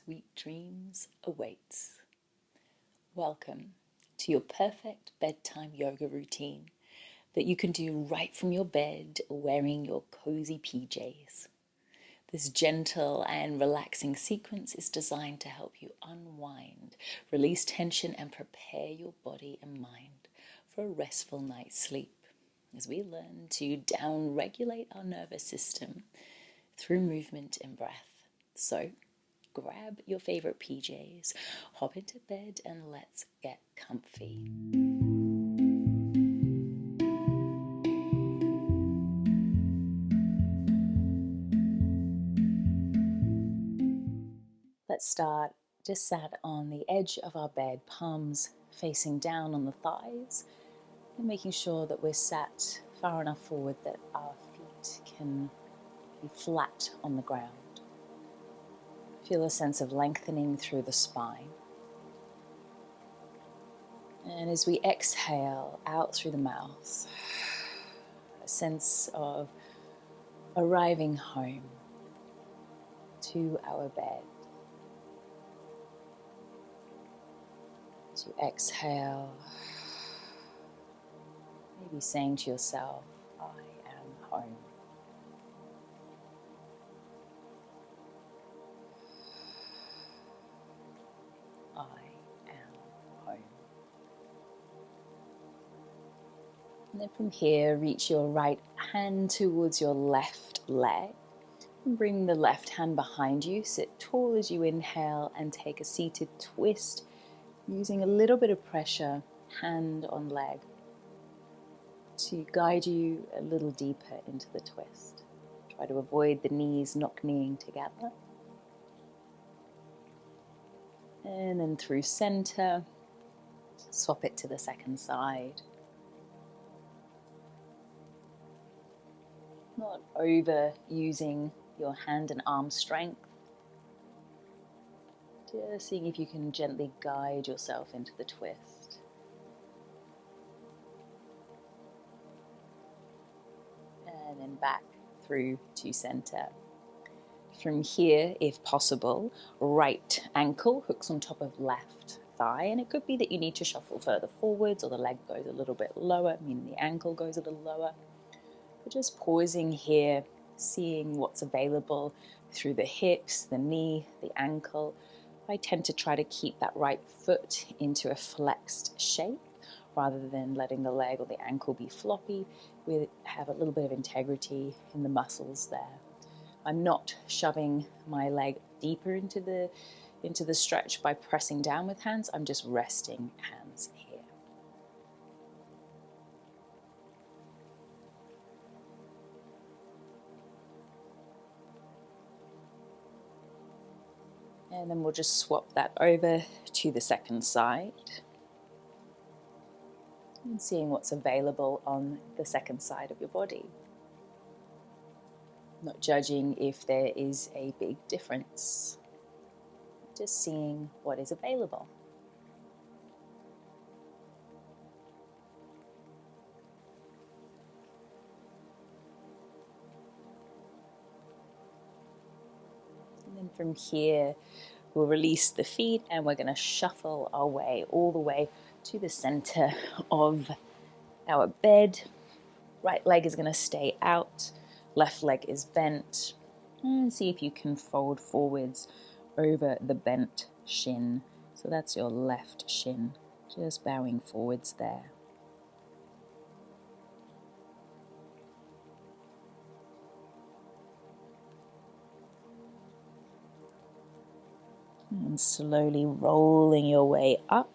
sweet dreams awaits. Welcome to your perfect bedtime yoga routine that you can do right from your bed wearing your cozy PJs. This gentle and relaxing sequence is designed to help you unwind, release tension, and prepare your body and mind for a restful night's sleep as we learn to down-regulate our nervous system through movement and breath. So, grab your favorite PJs, hop into bed, and let's get comfy. Let's start just sat on the edge of our bed, palms facing down on the thighs, and making sure that we're sat far enough forward that our feet can be flat on the ground. Feel a sense of lengthening through the spine. And as we exhale out through the mouth, a sense of arriving home to our bed. As you exhale, maybe saying to yourself, I am home. I am home. And then from here, reach your right hand towards your left leg. And bring the left hand behind you. Sit tall as you inhale and take a seated twist, using a little bit of pressure, hand on leg, to guide you a little deeper into the twist. Try to avoid the knees knock-kneeing together. And then through center, swap it to the second side. Not overusing your hand and arm strength. Just seeing if you can gently guide yourself into the twist. And then back through to center. From here, if possible, right ankle hooks on top of left thigh, and it could be that you need to shuffle further forwards or the leg goes a little bit lower, meaning the ankle goes a little lower. But just pausing here, seeing what's available through the hips, the knee, the ankle. I tend to try to keep that right foot into a flexed shape rather than letting the leg or the ankle be floppy. We have a little bit of integrity in the muscles there. I'm not shoving my leg deeper into the stretch by pressing down with hands. I'm just resting hands here. And then we'll just swap that over to the second side. And seeing what's available on the second side of your body. Not judging if there is a big difference. Just seeing what is available. And then from here, we'll release the feet and we're going to shuffle our way all the way to the center of our bed. Right leg is going to stay out. Left leg is bent. And see if you can fold forwards over the bent shin. So that's your left shin. Just bowing forwards there. And slowly rolling your way up.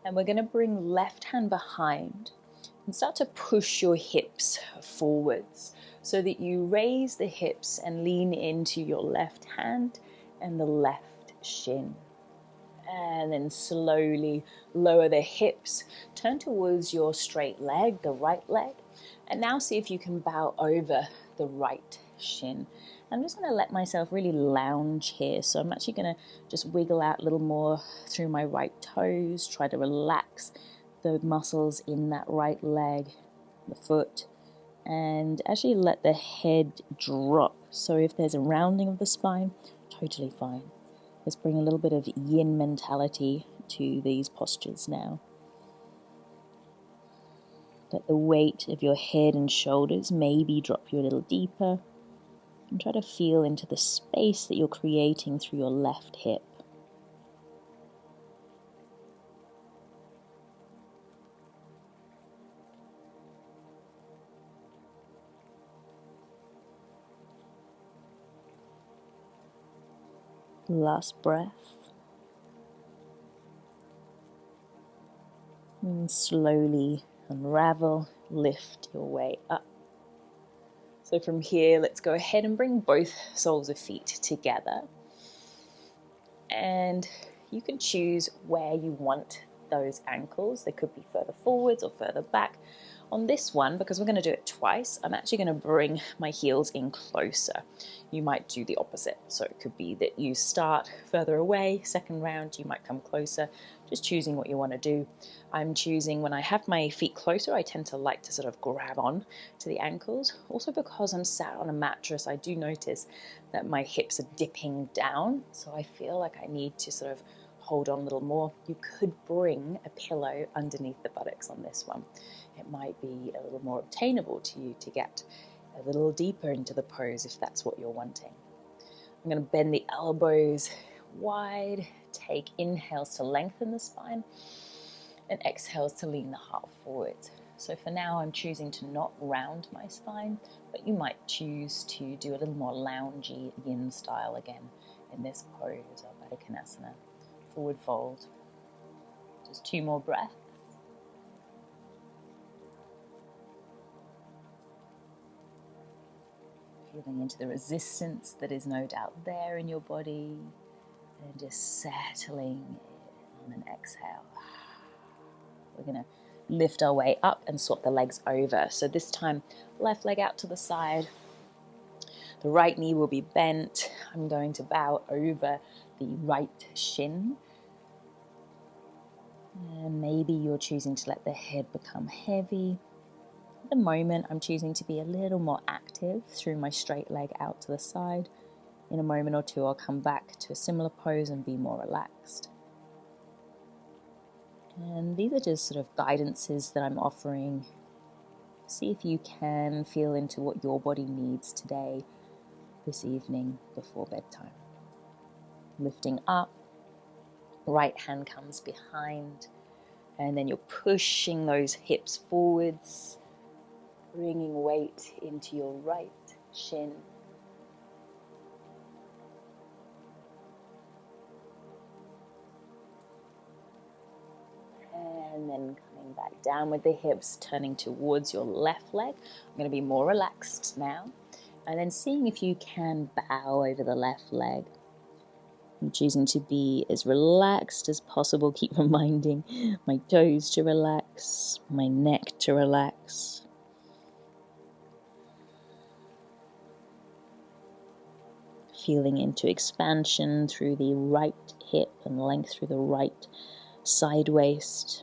And we're going to bring left hand behind and start to push your hips forwards so that you raise the hips and lean into your left hand and the left shin. And then slowly lower the hips, turn towards your straight leg, the right leg, and now see if you can bow over the right shin. I'm just going to let myself really lounge here, so I'm actually going to just wiggle out a little more through my right toes, try to relax the muscles in that right leg, the foot, and actually let the head drop. So if there's a rounding of the spine, totally fine. Let's bring a little bit of yin mentality to these postures now. Let the weight of your head and shoulders maybe drop you a little deeper, and try to feel into the space that you're creating through your left hip. Last breath. And slowly unravel, lift your way up. So from here, let's go ahead and bring both soles of feet together. And you can choose where you want those ankles. They could be further forwards or further back. On this one, because we're going to do it twice, I'm actually going to bring my heels in closer. You might do the opposite. So it could be that you start further away, second round, you might come closer, just choosing what you want to do. I'm choosing when I have my feet closer, I tend to like to sort of grab on to the ankles. Also because I'm sat on a mattress, I do notice that my hips are dipping down. So I feel like I need to sort of hold on a little more. You could bring a pillow underneath the buttocks on this one. It might be a little more obtainable to you to get a little deeper into the pose if that's what you're wanting. I'm going to bend the elbows wide, take inhales to lengthen the spine, and exhales to lean the heart forwards. So for now, I'm choosing to not round my spine, but you might choose to do a little more loungy yin style again in this pose of Baddha Konasana. Forward fold. Just 2 more breaths. Feeling into the resistance that is no doubt there in your body, and just settling on an exhale. We're going to lift our way up and swap the legs over. So this time, left leg out to the side. The right knee will be bent. I'm going to bow over the right shin. And maybe you're choosing to let the head become heavy. At the moment, I'm choosing to be a little more active through my straight leg out to the side. In a moment or two, I'll come back to a similar pose and be more relaxed. And these are just sort of guidances that I'm offering. See if you can feel into what your body needs today, this evening, before bedtime. Lifting up, right hand comes behind, and then you're pushing those hips forwards, bringing weight into your right shin. And then coming back down with the hips, turning towards your left leg. I'm going to be more relaxed now. And then seeing if you can bow over the left leg. I'm choosing to be as relaxed as possible. Keep reminding my toes to relax, my neck to relax. Feeling into expansion through the right hip and length through the right side waist.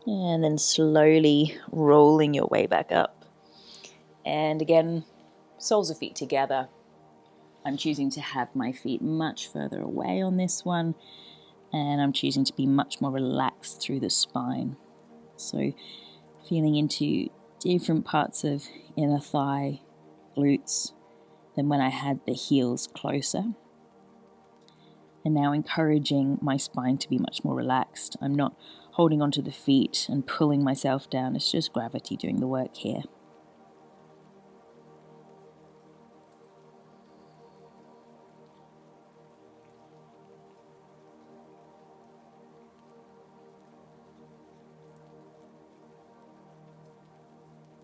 And then slowly rolling your way back up. And again, soles of feet together. I'm choosing to have my feet much further away on this one. And I'm choosing to be much more relaxed through the spine. So feeling into different parts of inner thigh, glutes, than when I had the heels closer. And now encouraging my spine to be much more relaxed. I'm not holding onto the feet and pulling myself down. It's just gravity doing the work here.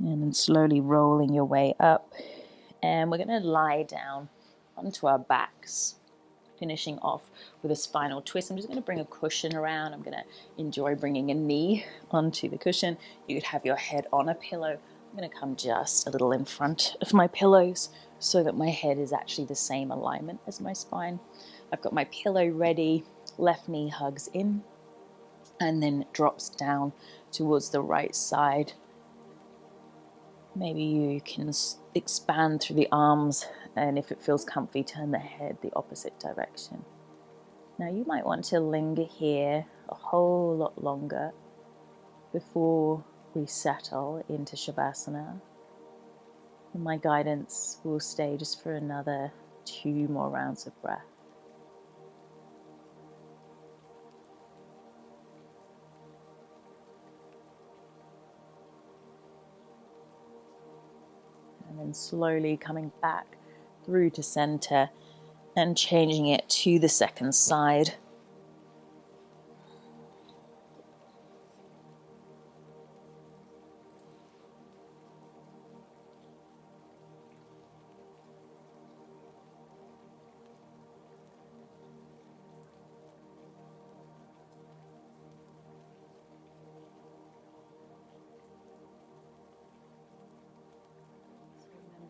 And then slowly rolling your way up. And we're going to lie down onto our backs, finishing off with a spinal twist. I'm just going to bring a cushion around. I'm going to enjoy bringing a knee onto the cushion. You could have your head on a pillow. I'm going to come just a little in front of my pillows so that my head is actually the same alignment as my spine. I've got my pillow ready. Left knee hugs in. and then it drops down towards the right side. Maybe you can expand through the arms, and if it feels comfy, turn the head the opposite direction. Now you might want to linger here a whole lot longer before we settle into Savasana. And my guidance will stay just for another 2 more rounds of breath. And then slowly coming back through to center and changing it to the second side.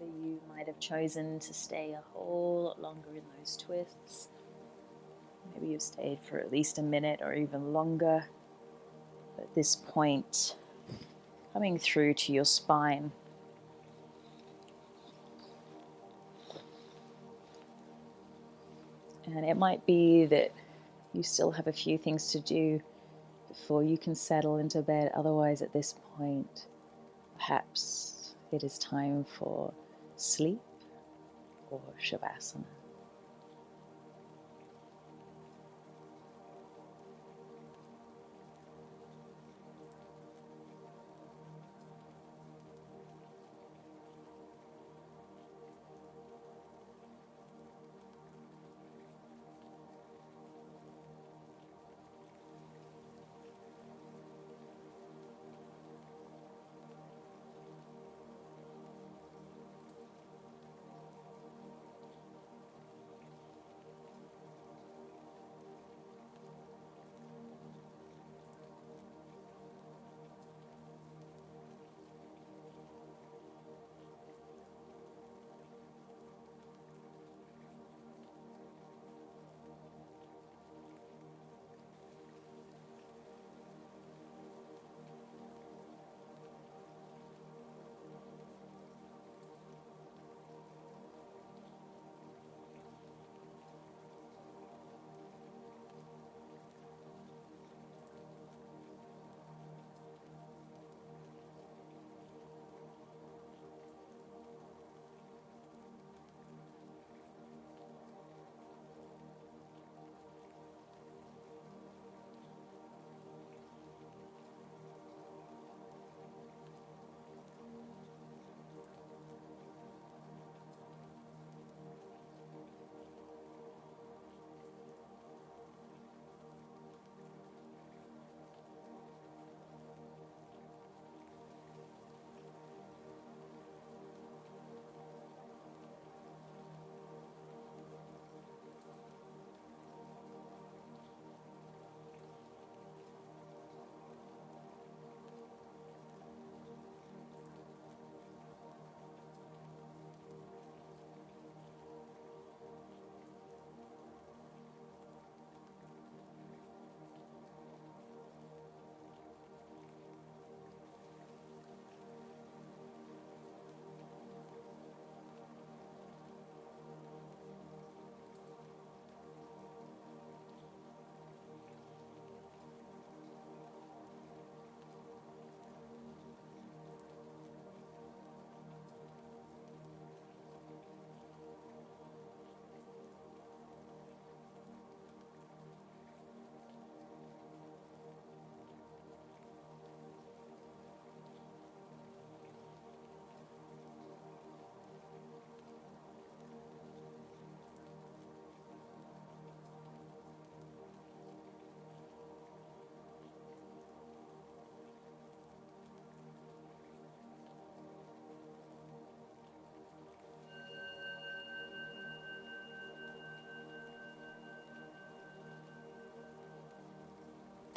You might have chosen to stay a whole lot longer in those twists. Maybe you've stayed for at least a minute or even longer. At this point, coming through to your spine. And it might be that you still have a few things to do before you can settle into bed. Otherwise, at this point, perhaps it is time for sleep or Savasana.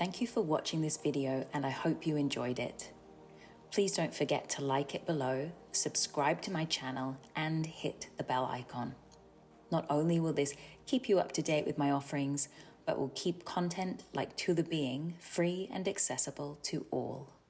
Thank you for watching this video, and I hope you enjoyed it. Please don't forget to like it below, subscribe to my channel, and hit the bell icon. Not only will this keep you up to date with my offerings, but will keep content like Tula being free and accessible to all.